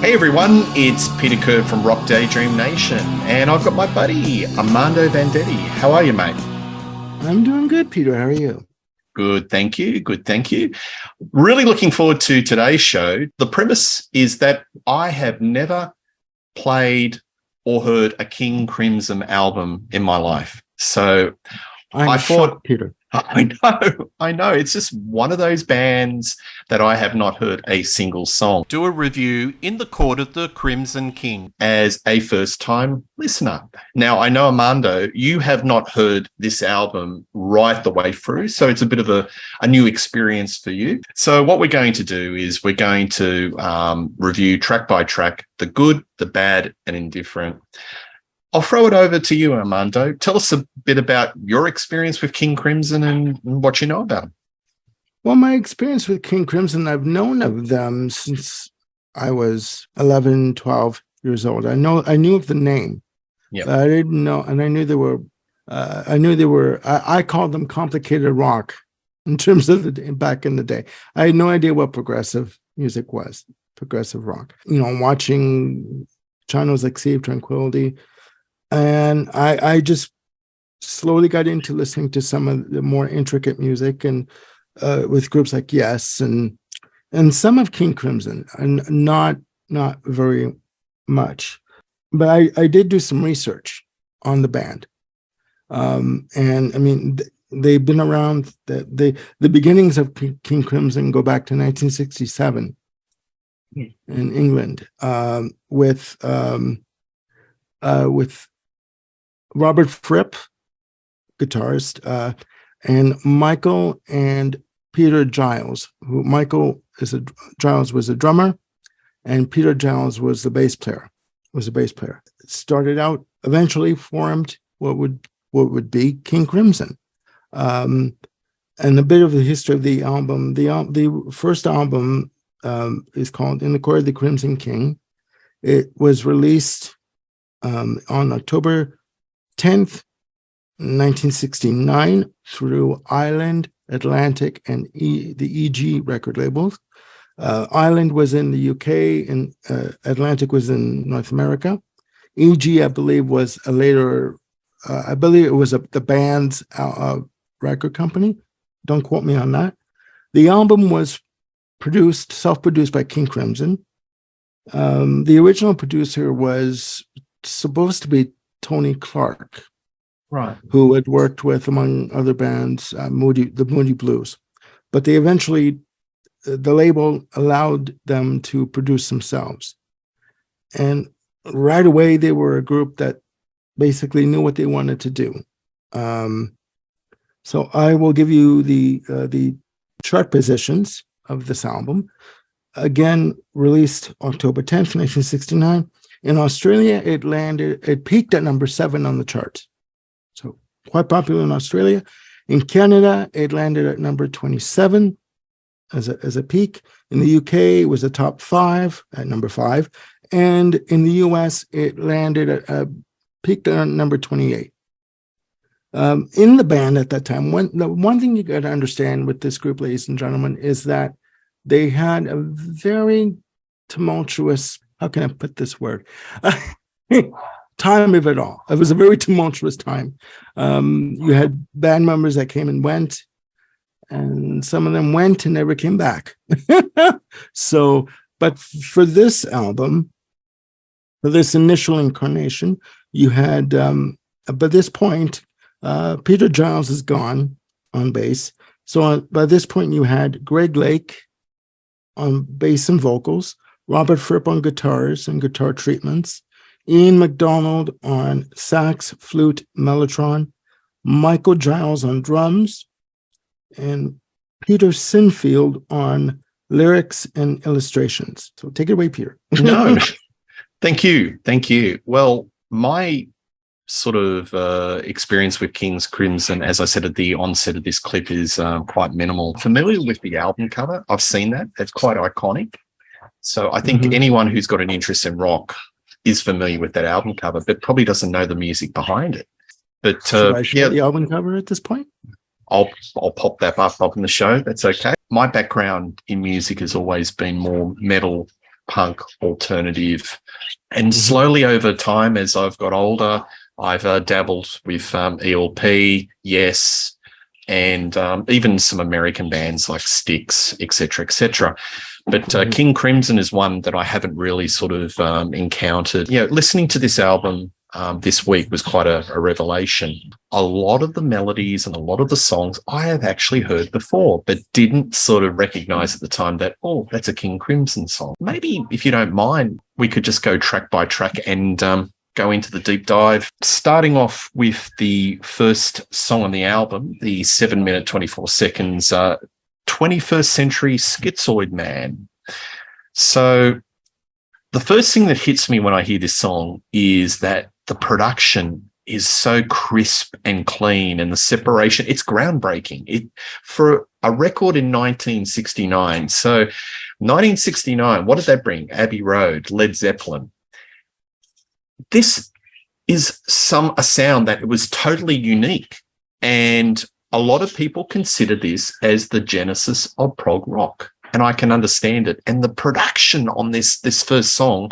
Hey everyone, it's Peter Kerr from Daydream Nation, and I've got my buddy Armando Vandetti. How are you, mate? I'm doing good, Peter. How are you? Good, thank you. Good, thank you. Really looking forward to today's show. The premise is that I have never played or heard a King Crimson album in my life. So I thought, shocked, Peter. I know. It's just one of those bands that I have not heard a single song. Do a review in the court of the Crimson King as a first-time listener. Now, I know, Armando, you have not heard this album right the way through, so it's a bit of a new experience for you. So what we're going to do is we're going to review track by track, the good, the bad, and indifferent. I'll throw it over to you, Armando. Tell us a bit about your experience with King Crimson and what you know about them. Well, my experience with King Crimson, I've known of them since I was 11, 12 years old. I knew of the name. Yeah. I didn't know, and I knew they were, I called them complicated rock in terms of back in the day. I had no idea what progressive music was, progressive rock. Watching channels like Sea of Tranquility. And I just slowly got into listening to some of the more intricate music and with groups like Yes and some of King Crimson, and not very much. But I did do some research on the band. And I mean, they've been around. The beginnings of King Crimson go back to 1967 in England with Robert Fripp, guitarist, and Michael and Peter Giles. Giles was a drummer, and Peter Giles was the bass player. It started out, eventually formed what would be King Crimson. And a bit of the history of the album. The first album is called In the Court of the Crimson King. It was released on October 10th, 1969 through Island, Atlantic, and the EG record labels. Island was in the UK and Atlantic was in North America. EG, I believe, was a later, the band's record company. Don't quote me on that. The album was self-produced by King Crimson. The original producer was supposed to be Tony Clark, right, who had worked with, among other bands, the Moody Blues. But they eventually, the label allowed them to produce themselves. And right away, they were a group that basically knew what they wanted to do. So I will give you the chart positions of this album. Again, released October 10th, 1969. In Australia, it peaked at number 7 on the charts. So quite popular in Australia. In Canada, it landed at number 27 as a peak. In the UK, it was a top 5 at number 5. And in the US, it landed at peaked at number 28. In the band at that time, the one thing you got to understand with this group, ladies and gentlemen, is that they had a very tumultuous, how can I put this word? Time of it all. It was a very tumultuous time. You had band members that came and went, and some of them went and never came back. So, but for this album, for this initial incarnation, you had, by this point, Peter Giles is gone on bass. So by this point, you had Greg Lake on bass and vocals, Robert Fripp on guitars and guitar treatments, Ian MacDonald on sax, flute, mellotron, Michael Giles on drums, and Peter Sinfield on lyrics and illustrations. So take it away, Peter. No, thank you. Well, my sort of experience with King's Crimson, as I said at the onset of this clip, is quite minimal. Familiar with the album cover? I've seen that. That's quite iconic. So I think anyone who's got an interest in rock is familiar with that album cover, but probably doesn't know the music behind it. But should I show the album cover at this point? I'll pop that up in the show. That's okay. My background in music has always been more metal punk, alternative. And slowly over time, as I've got older, I've dabbled with ELP, Yes, and even some American bands like Styx, etc., etc. But King Crimson is one that I haven't really sort of encountered. Listening to this album this week was quite a revelation. A lot of the melodies and a lot of the songs I have actually heard before, but didn't sort of recognize at the time that, oh, that's a King Crimson song. Maybe, if you don't mind, we could just go track by track and go into the deep dive. Starting off with the first song on the album, the 7 minute, 24 seconds, 21st Century Schizoid Man. So the first thing that hits me when I hear this song is that the production is so crisp and clean, and the separation, it's groundbreaking. For a record in 1969. So 1969, what did that bring? Abbey Road, Led Zeppelin. This is a sound that was totally unique, and a lot of people consider this as the genesis of prog rock, and I can understand it. And the production on this first song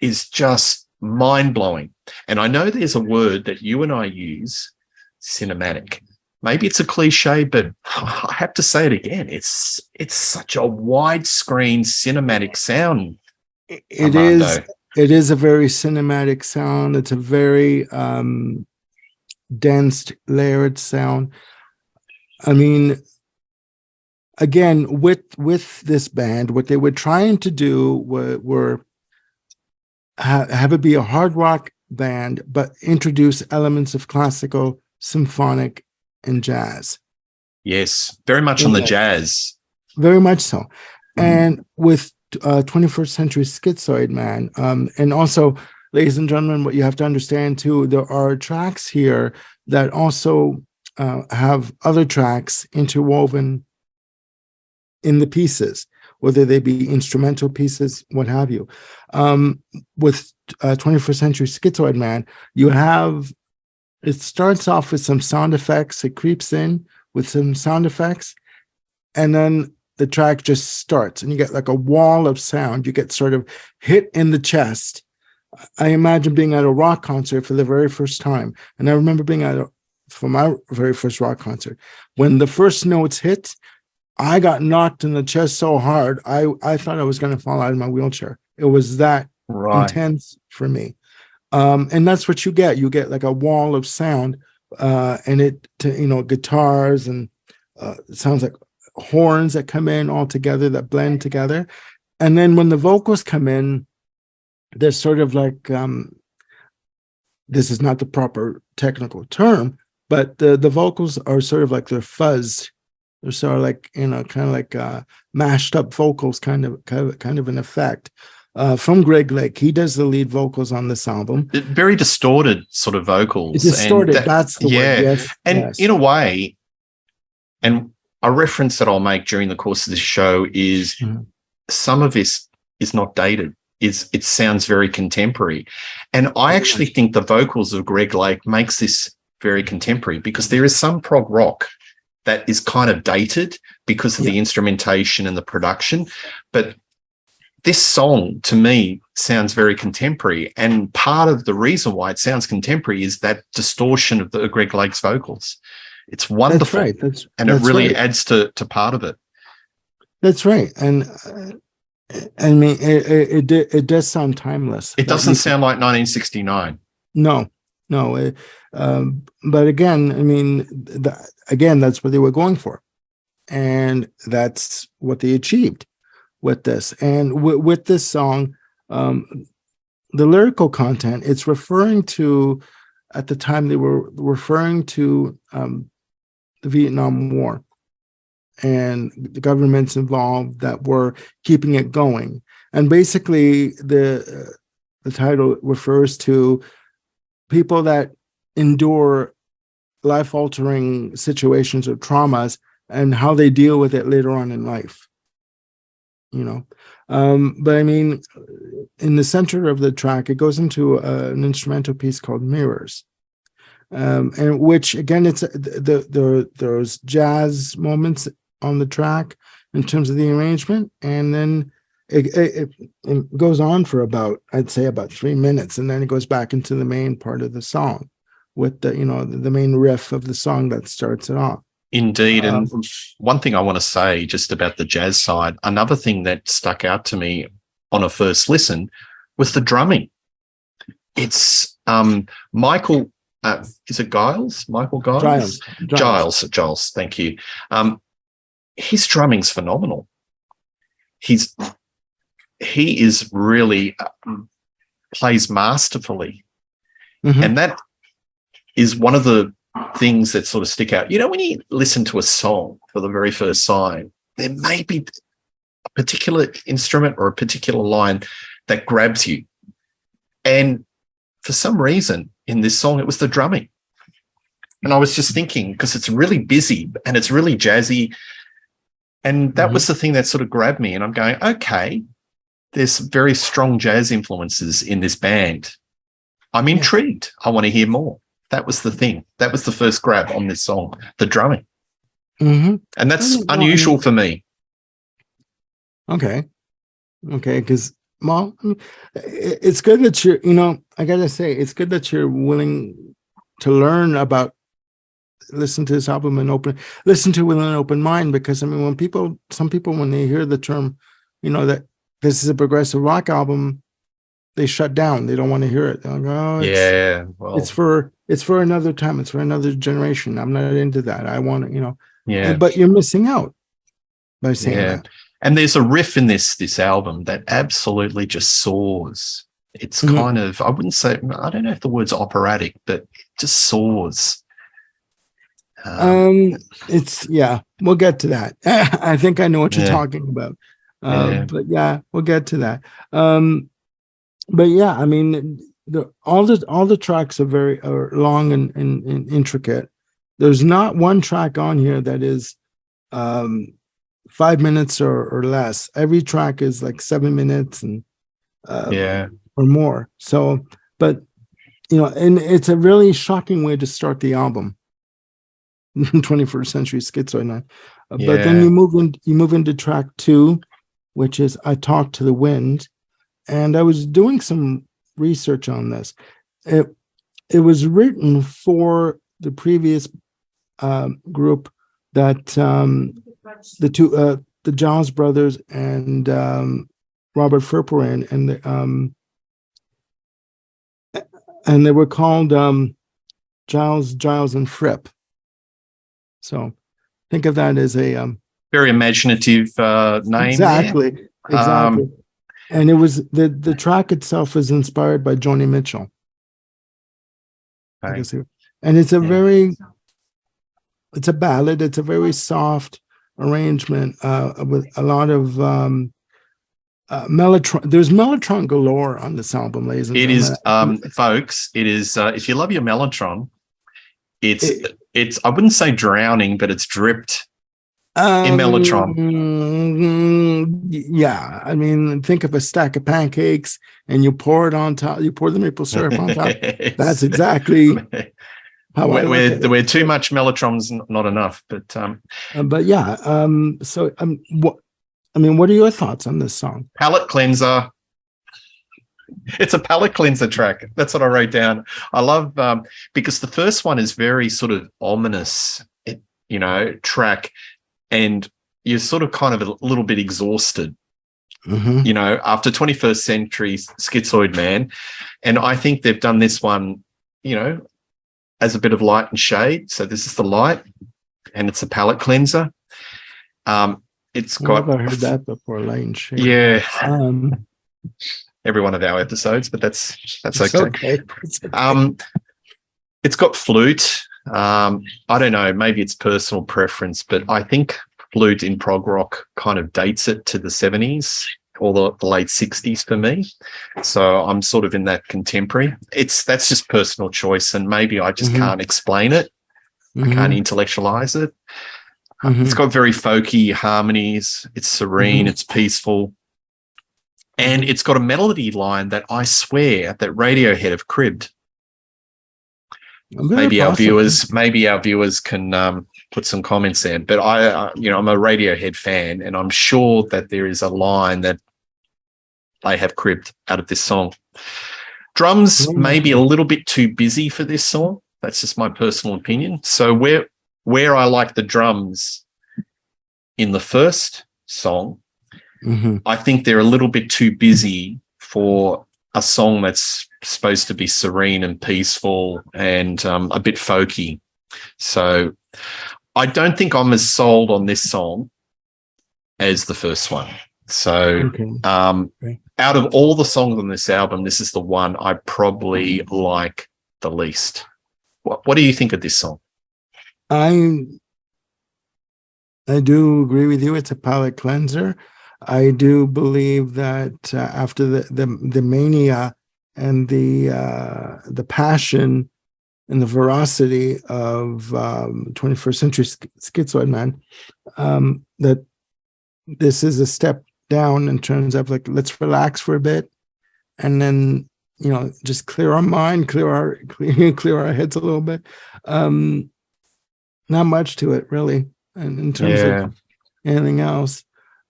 is just mind-blowing. And I know there's a word that you and I use, cinematic. Maybe it's a cliche, but I have to say it again. It's such a widescreen cinematic sound. It is. It is a very cinematic sound. It's a very dense, layered sound. I mean, again, with this band, what they were trying to do were have it be a hard rock band, but introduce elements of classical, symphonic, and jazz. Yes, very much on the jazz. Very much so. And with 21st Century Schizoid Man, and also, ladies and gentlemen, what you have to understand too, there are tracks here that also have other tracks interwoven in the pieces, whether they be instrumental pieces, what have you. With 21st Century Schizoid Man, it starts off with some sound effects. It creeps in with some sound effects, and then the track just starts, and you get like a wall of sound. You get sort of hit in the chest. I imagine being at a rock concert for the very first time, and I remember being for my very first rock concert. When the first notes hit, I got knocked in the chest so hard, I thought I was going to fall out of my wheelchair. It was that intense for me. And that's what you get. You get like a wall of sound, and guitars, and it sounds like horns that come in all together, that blend together. And then when the vocals come in, they're sort of like, this is not the proper technical term, but the vocals are sort of like they're fuzzed. They're sort of like, kind of like mashed up vocals, kind of an effect. From Greg Lake, he does the lead vocals on this album. Very distorted sort of vocals. It's distorted, that's the word. Yes. And in a way, and a reference that I'll make during the course of this show is some of this is not dated. It sounds very contemporary. And I actually think the vocals of Greg Lake makes this very contemporary, because there is some prog rock that is kind of dated because of the instrumentation and the production. But this song, to me, sounds very contemporary. And part of the reason why it sounds contemporary is that distortion of the Greg Lake's vocals. It's wonderful. That's right. And it really adds to part of it. That's right. And I mean, it does sound timeless. It doesn't sound like 1969. No. But again, I mean, that's what they were going for. And that's what they achieved with this. And with this song, the lyrical content, it's referring to, at the time they were referring to the Vietnam War and the governments involved that were keeping it going. And basically the title refers to people that endure life-altering situations or traumas and how they deal with it later on in life. But I mean, in the center of the track, it goes into an instrumental piece called Mirrors, and which again, it's there's jazz moments on the track in terms of the arrangement, and then it goes on for about, I'd say about 3 minutes, and then it goes back into the main part of the song with the main riff of the song that starts it off. Indeed. And one thing I want to say just about the jazz side, another thing that stuck out to me on a first listen was the drumming. It's Michael, is it Giles? Michael Giles? Giles, thank you. His drumming's phenomenal. He is really plays masterfully. Mm-hmm. And that is one of the things that sort of stick out. When you listen to a song for the very first time, there may be a particular instrument or a particular line that grabs you. And for some reason in this song, it was the drumming. And I was just thinking, because it's really busy and it's really jazzy. And that was the thing that sort of grabbed me. And I'm going, okay, there's very strong jazz influences in this band. I'm intrigued. I want to hear more. That was the thing. That was the first grab on this song, the drumming. Mm-hmm. And that's unusual for me. Okay. Because, it's good that you're, I got to say, it's good that you're willing to learn about, listen to this album and listen to it with an open mind, because, when some people, when they hear the term, that this is a progressive rock album, they shut down. They don't want to hear it. They're like, it's for another time. It's for another generation. I'm not into that. I want to, but you're missing out by saying that. And there's a riff in this album that absolutely just soars. It's kind of, I wouldn't say, I don't know if the word's operatic, but it just soars. We'll get to that. I think I know what you're talking about. But we'll get to that. All the tracks are long and intricate. There's not one track on here that is 5 minutes or less. Every track is like 7 minutes and or more. So, but and it's a really shocking way to start the album. 21st Century Schizoid Man. But then you move into track 2, which is I Talk to the Wind. And I was doing some research on this. It was written for the previous group that the Giles brothers and Robert Fripp were in, and they were called Giles and Fripp. So think of that as a very imaginative name. Exactly. And it was the track itself is inspired by Joni Mitchell. Right. And it's it's a ballad. It's a very soft arrangement with a lot of mellotron. There's mellotron galore on this album, ladies and gentlemen. It is, folks. It is. If you love your mellotron, it's. I wouldn't say drowning, but it's dripped in mellotron. Think of a stack of pancakes and you pour it on top. You pour the maple syrup on top. That's exactly how where too much mellotron's not enough. But what are your thoughts on this song? Palate cleanser. It's a palate cleanser track. That's what I wrote down. I love because the first one is very sort of ominous, track. And you're sort of kind of a little bit exhausted, after 21st Century Schizoid Man. And I think they've done this one, as a bit of light and shade. So this is the light, and it's a palate cleanser. It's got... I've heard that before, light and shade. Yeah. Every one of our episodes, but that's okay. It's got flute. I don't know, maybe it's personal preference, but I think flute in prog rock kind of dates it to the 70s or the late 60s for me. So I'm sort of in that contemporary. That's just personal choice, and maybe I just can't explain it. I can't intellectualize it. It's got very folky harmonies. It's serene. It's peaceful. And it's got a melody line that I swear that Radiohead have cribbed. Maybe our viewers can put some comments in, but I'm a Radiohead fan, and I'm sure that there is a line that they have cribbed out of this song. Drums may be a little bit too busy for this song. That's just my personal opinion. So where I like the drums in the first song, I think they're a little bit too busy for a song that's supposed to be serene and peaceful and a bit folky. So I don't think I'm as sold on this song as the first one. So out of all the songs on this album, this is the one I probably like the least. What do you think of this song? I do agree with you. It's a palate cleanser. I do believe that after the mania and the passion and the veracity of 21st Century Schizoid Man, that this is a step down in terms of like, let's relax for a bit, and then just clear our mind, clear our heads a little bit. Not much to it really, in terms of anything else.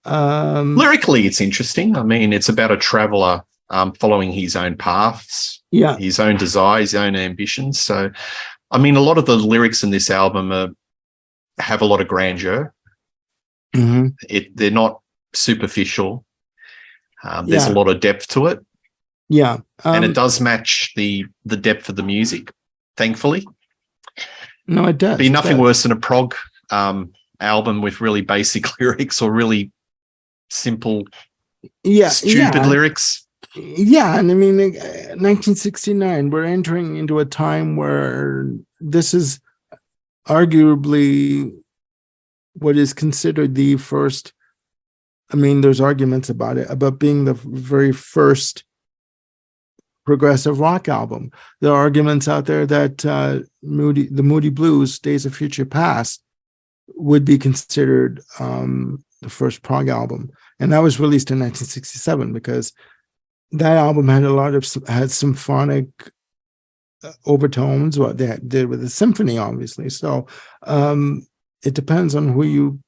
Lyrically, it's interesting. I mean, it's about a traveler following his own paths, his own desires, his own ambitions. So, I mean, a lot of the lyrics in this album have a lot of grandeur. They're not superficial. There's a lot of depth to it. And it does match the depth of the music, thankfully. No, it does. Be nothing worse than a prog album with really basic lyrics or really simple, stupid lyrics. Yeah, and I mean, 1969, we're entering into a time where this is arguably what is considered the first. I mean, there's arguments about it, about being the very first progressive rock album. There are arguments out there that the Moody Blues, Days of Future Past, would be considered the first prog album, and that was released in 1967 because that album had symphonic overtones. What they did with the symphony, obviously. So it depends on who you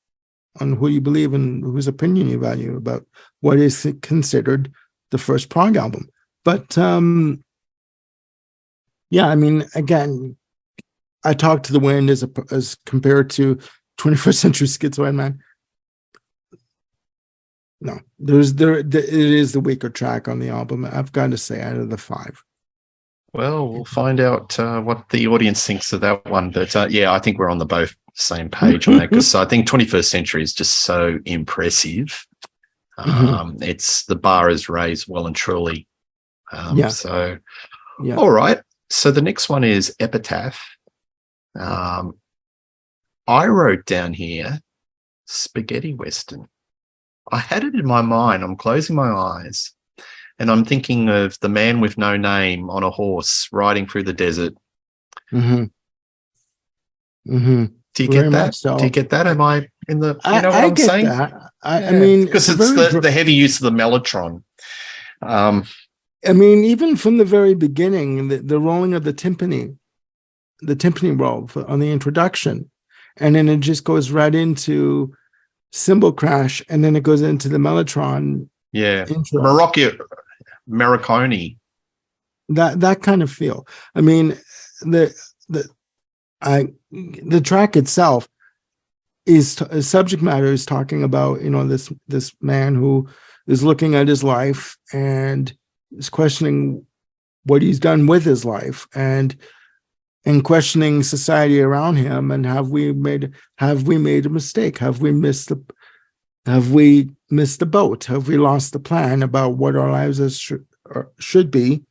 believe and whose opinion you value about what is considered the first prog album. But I mean, again, I Talk to the Wind as compared to 21st Century Schizoid Man. No, it is the weaker track on the album, I've got to say, out of the 5. Well, we'll find out what the audience thinks of that one. But I think we're on the both same page on that, because I think 21st Century is just so impressive. It's the bar is raised well and truly. All right. So the next one is Epitaph. I wrote down here spaghetti western. I had it in my mind. I'm closing my eyes and I'm thinking of the man with no name on a horse riding through the desert. Do you get that? So. Do you get that? Am I in the? You know what I'm saying? That. I mean, because it's the heavy use of the mellotron. I mean, even from the very beginning, the rolling of the timpani roll on the introduction, and then it just goes right into cymbal crash, and then it goes into the mellotron. Morricone. That kind of feel. I mean, the track itself is subject matter is talking about this man who is looking at his life and is questioning what he's done with his life and questioning society around him, and have we made a mistake? Have we missed the boat? Have we lost the plan about what our lives should be,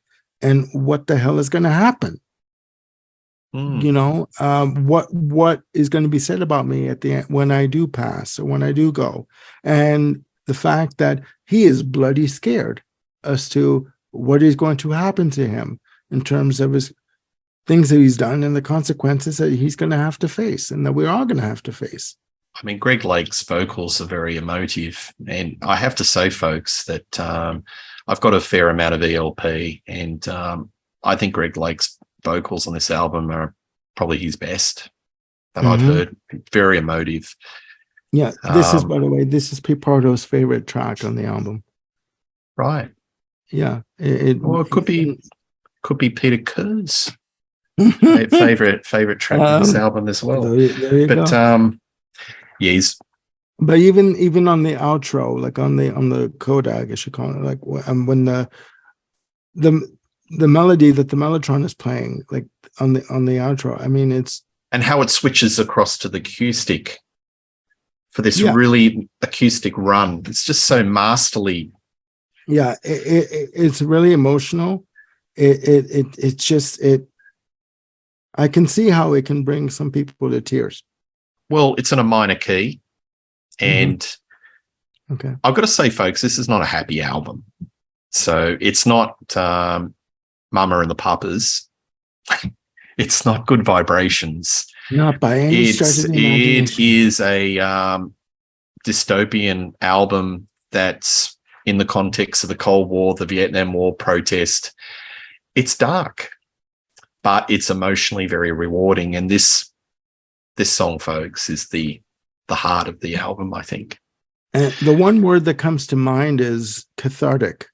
and what the hell is going to happen? What is going to be said about me at the end when I do pass or when I do go? And the fact that he is bloody scared as to what is going to happen to him in terms of his things that he's done and the consequences that he's going to have to face, and that we're all going to have to face. I mean, Greg Lake's vocals are very emotive, and I have to say, folks, that I've got a fair amount of ELP, and I think Greg Lake's vocals on this album are probably his best that I've heard. Very emotive. Yeah, this is, by the way, this is Pete Pardo's favorite track on the album. Right. Yeah. Or it could be Peter Kerr's favorite track of this album as well. There you but go. Yeah, But even on the outro, like on the coda, I guess you call it, like when the melody that the mellotron is playing, like on the outro, I mean, it's, and how it switches across to the acoustic for this yeah, really acoustic run. It's just so masterly. yeah, it's really emotional. It's just I can see how it can bring some people to tears. Well, it's in a minor key, and okay, I've got to say, folks, this is not a happy album. So it's not Mama and the Papas. It's not Good Vibrations. not by any stretch of the imagination. It is a dystopian album that's in the context of the Cold War, the Vietnam War protest. It's dark, but it's emotionally very rewarding. And this song, folks, is the heart of the album, I think. And the one word that comes to mind is cathartic,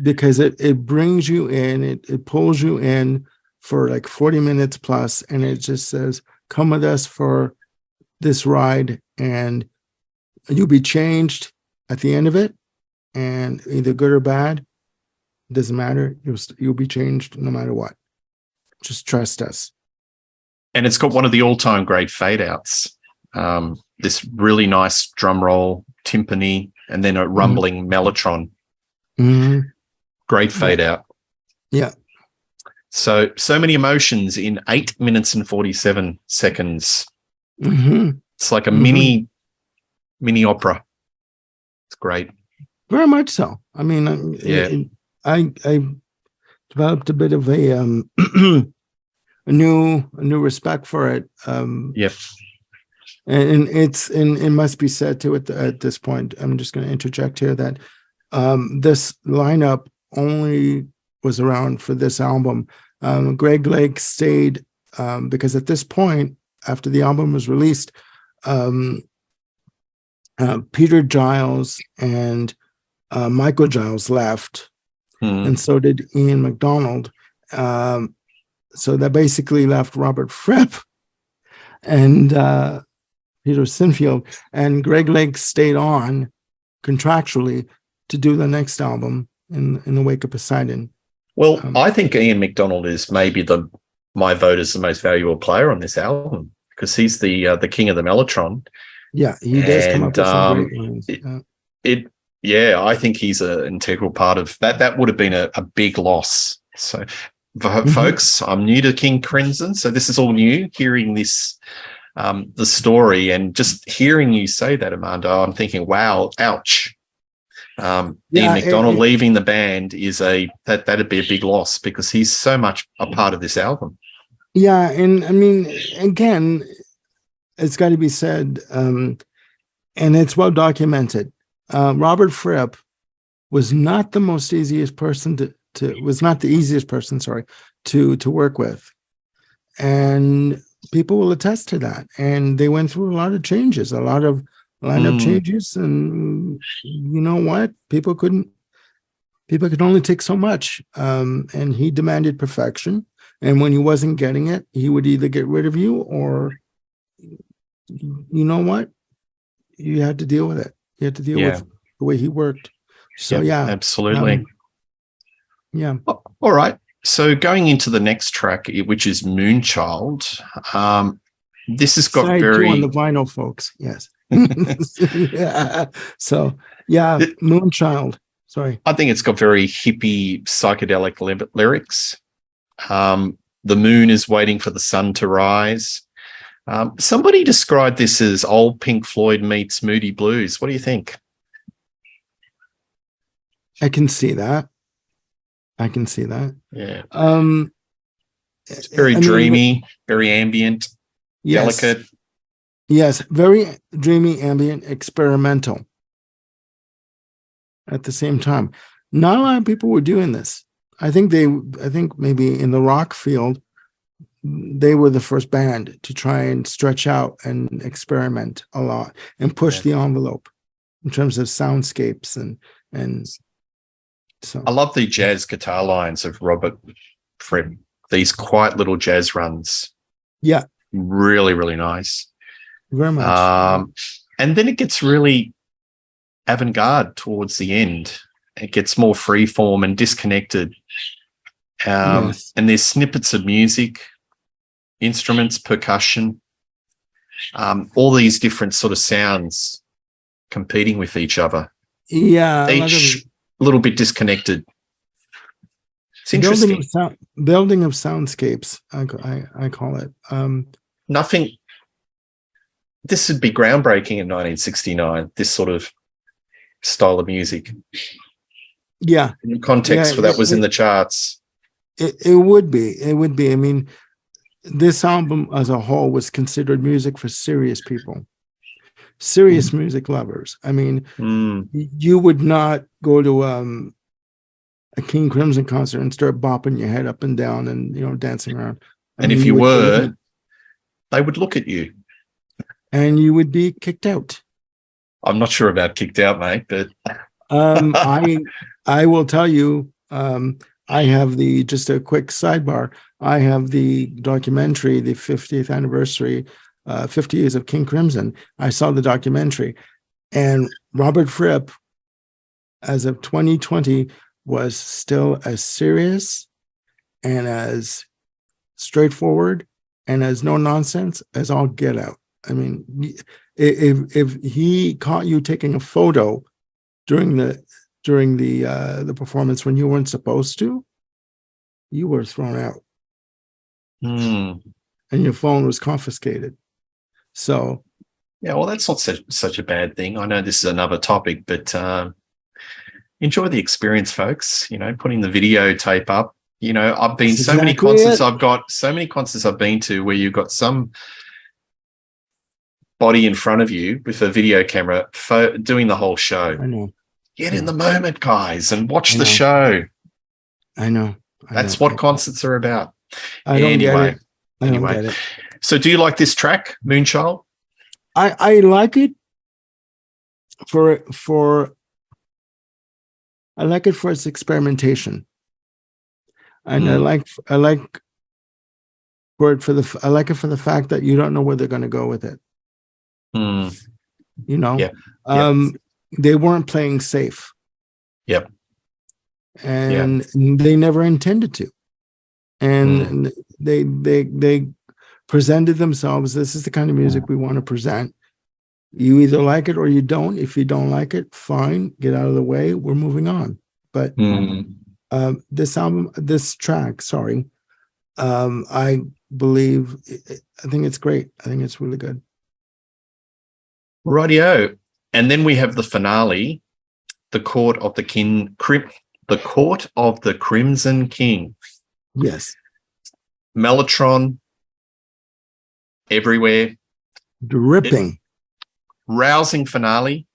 because it brings you in, it pulls you in for like 40 minutes plus, and it just says, come with us for this ride, and you'll be changed at the end of it, and either good or bad, it doesn't matter. You'll be changed no matter what. Just trust us. And it's got one of the all-time great fade-outs. This really nice drum roll, timpani, and then a rumbling mellotron. Great fade-out. Yeah. So many emotions in 8 minutes and 47 seconds. It's like a mini opera. It's great. Very much so. I mean, yeah. I developed a bit of a a new respect for it. Yep. And it must be said too at this point. I'm just going to interject here that this lineup only was around for this album. Greg Lake stayed because at this point, after the album was released, Peter Giles and Michael Giles left, and so did Ian MacDonald. So that basically left Robert Fripp and Peter Sinfield, and Greg Lake stayed on contractually to do the next album in the wake of Poseidon. Well, I think Ian MacDonald is maybe my vote is the most valuable player on this album, because he's the king of the mellotron. Yeah, he does come up with some great ones. I think he's an integral part of that. That would have been a big loss. So, folks, I'm new to King Crimson, so this is all new. Hearing this, the story, and just hearing you say that, Armando, I'm thinking, wow, ouch. Ian MacDonald leaving the band is that'd be a big loss, because he's so much a part of this album. Yeah, and I mean, again, it's got to be said, and it's well documented. Robert Fripp was not the easiest person to work with, and people will attest to that. And they went through a lot of changes, a lot of lineup changes, and you know what? People could only take so much, and he demanded perfection. And when he wasn't getting it, he would either get rid of you, or you know what? You had to deal with it. You had to deal with the way he worked. So absolutely. Yeah. All right. So going into the next track, which is Moonchild, this has got Side very two on the vinyl, folks. Yes. Yeah. So Moonchild. Sorry. I think it's got very hippie psychedelic lyrics. The moon is waiting for the sun to rise. Somebody described this as old Pink Floyd meets Moody Blues. What do you think? I can see that. Yeah. It's very dreamy, very ambient, delicate. Yes, very dreamy, ambient, experimental. At the same time, not a lot of people were doing this. I think maybe in the rock field, they were the first band to try and stretch out and experiment a lot and push the envelope in terms of soundscapes and So I love the jazz guitar lines of Robert Fripp. These quiet little jazz runs. yeah, Really, really nice. very much. And then it gets really avant-garde towards the end. It gets more freeform and disconnected. Yes. And there's snippets of music, instruments, percussion, all these different sort of sounds competing with each other. Yeah, Each a little bit disconnected. It's interesting. Building of soundscapes, I call it. Nothing. This would be groundbreaking in 1969. This sort of style of music. Yeah. In the context for that was in the charts. It would be. It would be. I mean, this album as a whole was considered music for serious people, serious music lovers. I mean, you would not go to a King Crimson concert and start bopping your head up and down and, you know, dancing around. And if you were, they would look at you. And you would be kicked out. I'm not sure about kicked out, mate, but I will tell you, I have just a quick sidebar. I have the documentary, the 50th anniversary, 50 years of King Crimson. I saw the documentary, and Robert Fripp, as of 2020, was still as serious and as straightforward and as no nonsense as all get out. I mean, if he caught you taking a photo during the performance when you weren't supposed to, you were thrown out. And your phone was confiscated. So yeah, well, that's not such a bad thing. I know this is another topic, but enjoy the experience, folks. You know, putting the videotape up. You know, I've been so many concerts. I've got so many concerts I've been to where you've got some body in front of you with a video camera doing the whole show. I know. Get in the moment, guys, and watch the show. I know. That's what concerts are about. I don't get it. I don't get it. So do you like this track, Moonchild? I like it for its experimentation. And I like it for the fact that you don't know where they're going to go with it. You know, they weren't playing safe. Yep. And they never intended to. And they presented themselves. This is the kind of music we want to present. You either like it or you don't. If you don't like it, fine, get out of the way. We're moving on. But this track, I think it's great. I think it's really good. Rightio. And then we have the finale, the Court of the Crimson King. Yes. Mellotron everywhere. Dripping. Rousing finale.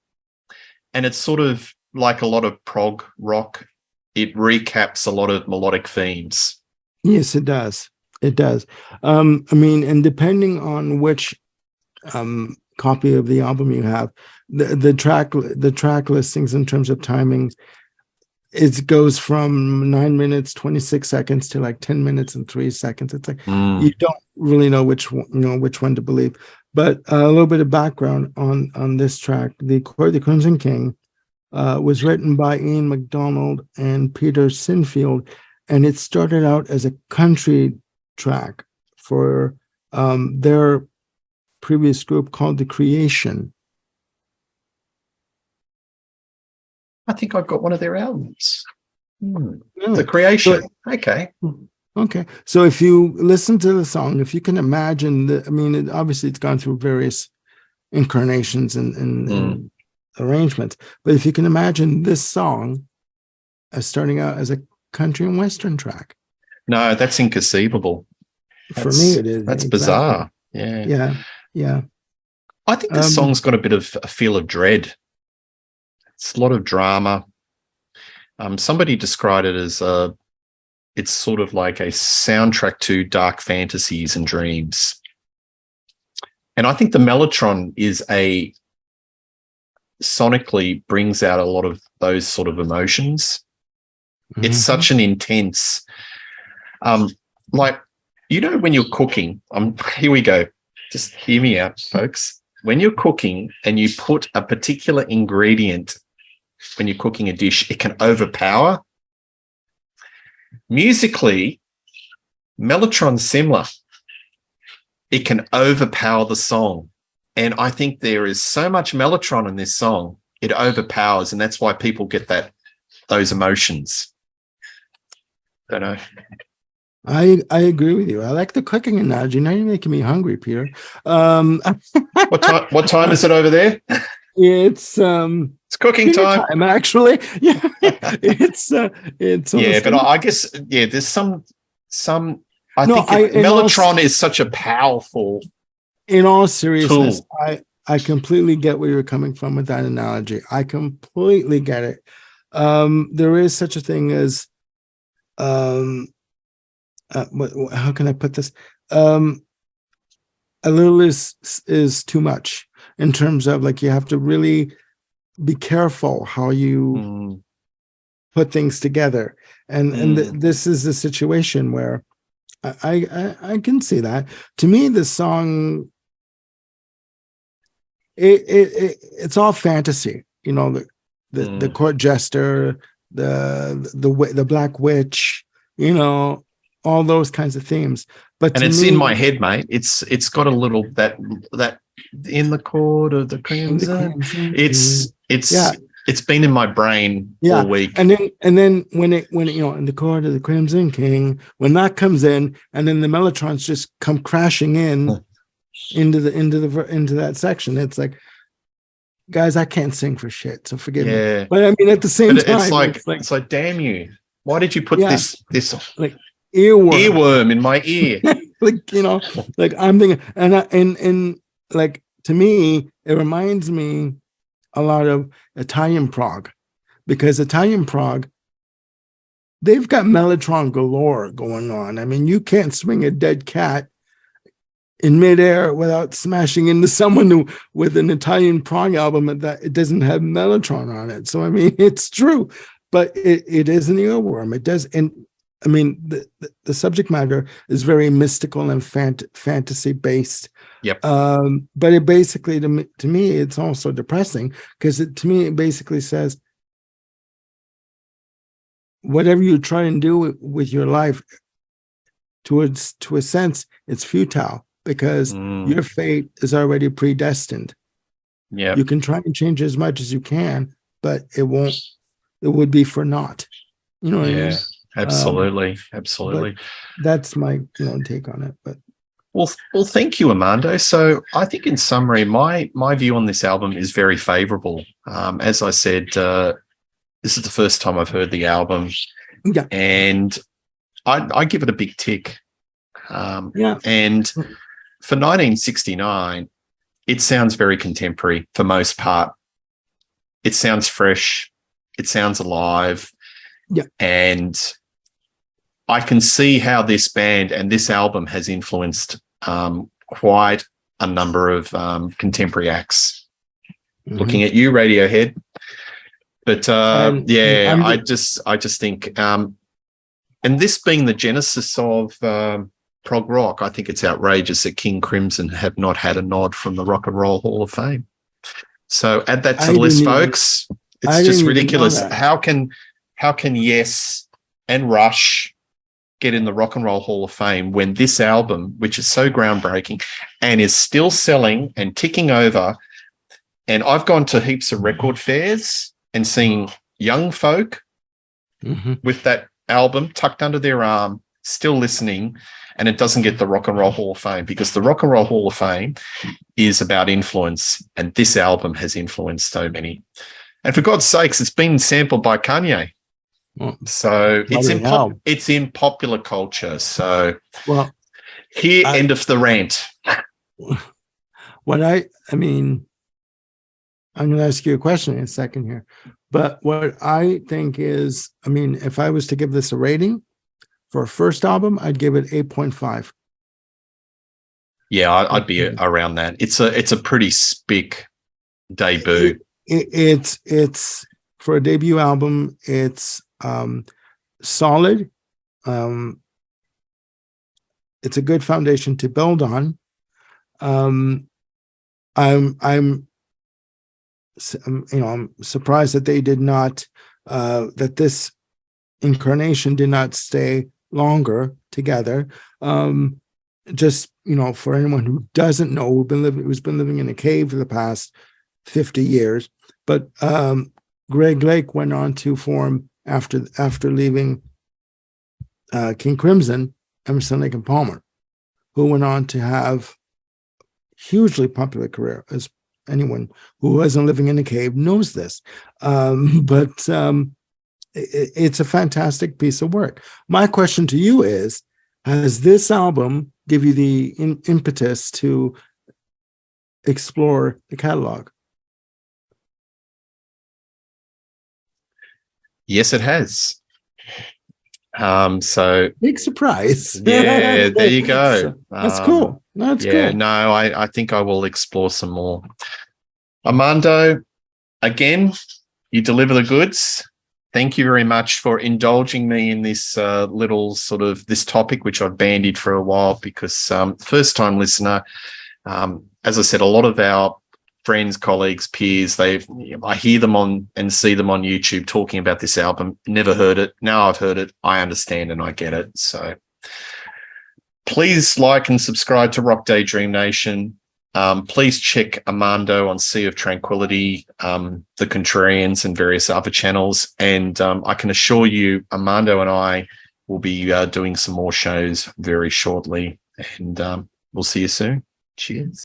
And it's sort of like a lot of prog rock. It recaps a lot of melodic themes. Yes, it does. It does. I mean, and depending on which copy of the album you have, the track listings in terms of timing, it goes from 9 minutes 26 seconds to like 10 minutes and 3 seconds. It's like you don't really know which one to believe. But a little bit of background on this track: the Crimson King was written by Ian MacDonald and Peter Sinfield, and it started out as a country track for their previous group called The Creation. I think I've got one of their albums. Really? The Creation. Okay. So if you listen to the song, if you can imagine, obviously it's gone through various incarnations and arrangements, but if you can imagine this song as starting out as a country and western track. No, that's inconceivable. For me, it is. That's bizarre. Yeah. I think this song's got a bit of a feel of dread. It's a lot of drama. Somebody described it as it's sort of like a soundtrack to dark fantasies and dreams. And I think the Mellotron sonically brings out a lot of those sort of emotions. It's such an intense, like, when you're cooking, here we go. Just hear me out, folks. When you're cooking and you put a particular ingredient, when you're cooking a dish, it can overpower. Musically, Mellotron's similar. It can overpower the song. And I think there is so much Mellotron in this song, it overpowers, and that's why people get those emotions. Don't know. I agree with you. I like the cooking analogy. Now you're making me hungry, Peter. What time is it over there? It's cooking time. Actually. Yeah. It's but I guess there's some I think Mellotron is such a powerful, in all seriousness, tool. I completely get where you're coming from with that analogy. I completely get it. There is such a thing as how can I put this? A little is too much, in terms of, like, you have to really be careful how you put things together. And this is a situation where I can see that. To me, the song, it's all fantasy, the court jester, the black witch, all those kinds of themes. But it's in my head, mate. It's got a little that in the court of the crimson. It's been in my brain all week. And then when in the court of the Crimson King, when that comes in, and then the Mellotrons just come crashing in into that section, it's like, guys, I can't sing for shit, so forgive me. But I mean, at the same time, it's like, damn you! Why did you put this like earworm in my ear? like I'm thinking, and like, to me, it reminds me a lot of Italian prog, because Italian prog, they've got Mellotron galore going on. I mean, you can't swing a dead cat in midair without smashing into someone with an Italian prog album that it doesn't have Mellotron on it. So I mean, it's true, but it is an earworm. It does, and I mean, the subject matter is very mystical and fantasy based. Yep. But it basically, to me, it's also depressing, because to me, it basically says, whatever you try and do with your life, to a sense, it's futile, because your fate is already predestined. Yeah. You can try and change as much as you can, but it would be for naught. You know what I mean? Absolutely. That's my take on it. But well, thank you, Armando. So I think, in summary, my view on this album is very favorable. As I said, this is the first time I've heard the album, and I give it a big tick. And for 1969, it sounds very contemporary for most part. It sounds fresh. It sounds alive. Yeah. And I can see how this band and this album has influenced quite a number of contemporary acts. Looking at you, Radiohead. But I just think, and this being the genesis of prog rock, I think it's outrageous that King Crimson have not had a nod from the Rock and Roll Hall of Fame. So add that to the list, folks. It's just ridiculous. How can Yes and Rush get in the Rock and Roll Hall of Fame when this album, which is so groundbreaking and is still selling and ticking over, and I've gone to heaps of record fairs and seen young folk with that album tucked under their arm, still listening, and it doesn't get the Rock and Roll Hall of Fame, because the Rock and Roll Hall of Fame is about influence, and this album has influenced so many. And for God's sakes, it's been sampled by Kanye. So it's in popular culture. So end of the rant. I mean, I'm going to ask you a question in a second here, but what I think is, I mean, if I was to give this a rating for a first album, I'd give it 8.5. Yeah, I'd be around that. It's a pretty spick debut. It's for a debut album. It's solid. It's a good foundation to build on. I'm surprised that they did not, that this incarnation did not stay longer together. Just, for anyone who doesn't know, who's been living in a cave for the past 50 years, but Greg Lake went on to form after leaving King Crimson, Emerson, Lake and Palmer, who went on to have hugely popular career, as anyone who wasn't living in a cave knows this. But it's a fantastic piece of work. My question to you is, has this album give you the impetus to explore the catalog? Yes, it has. So big surprise. Yeah, there you go. So, that's cool. That's cool. No, I think I will explore some more. Armando, again, you deliver the goods. Thank you very much for indulging me in this little sort of this topic, which I've bandied for a while because first time listener, as I said, a lot of our friends, colleagues, peers, I hear them on and see them on YouTube talking about this album. Never heard it. Now I've heard it. I understand and I get it. So please like and subscribe to Rock Daydream Nation. Please check Armando on Sea of Tranquility, the Contrarians and various other channels. And I can assure you, Armando and I will be doing some more shows very shortly. And we'll see you soon. Cheers.